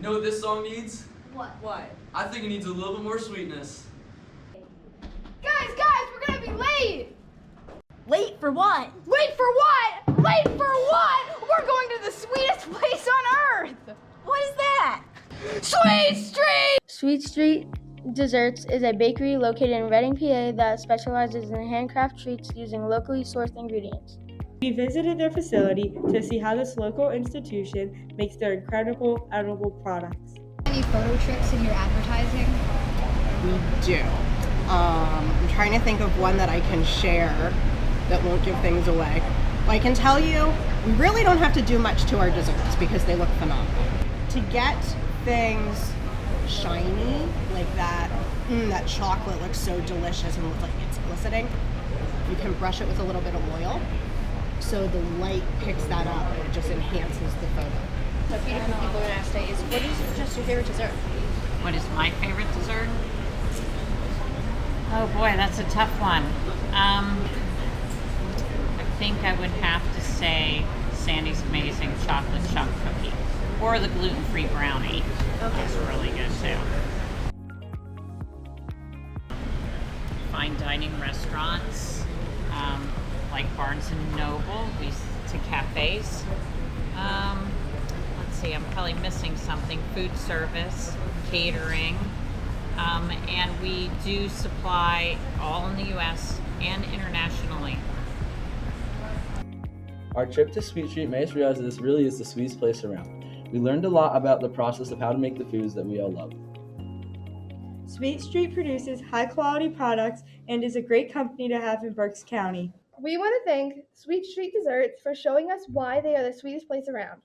You know what this song needs? What? I think it needs a little bit more sweetness. Guys, we're gonna be late! Late for what? Late for what? Late for what? We're going to the sweetest place on earth! What is that? Sweet Street! Sweet Street Desserts is a bakery located in Reading, PA that specializes in handcraft treats using locally sourced ingredients. We visited their facility to see how this local institution makes their incredible edible products. Any photo tricks in your advertising? We do. I'm trying to think of one that I can share that won't give things away. Well, I can tell you, we really don't have to do much to our desserts because they look phenomenal. To get things shiny like that, that chocolate looks so delicious and looks like it's glistening, you can brush it with a little bit of oil so the light picks that up and it just enhances the photo. A few different people are going to ask today is, what is just your favorite dessert? What is my favorite dessert? Oh boy, that's a tough one. I think I would have to say Sandy's Amazing Chocolate Chunk Cookie. Or the gluten-free brownie. Okay. It's really good too. Fine dining restaurants, like Barnes & Noble, to cafes. Let's see, I'm probably missing something. Food service, catering, and we do supply all in the U.S. and internationally. Our trip to Sweet Street made us realize that this really is the sweetest place around. We learned a lot about the process of how to make the foods that we all love. Sweet Street produces high-quality products and is a great company to have in Berks County. We want to thank Sweet Street Desserts for showing us why they are the sweetest place around.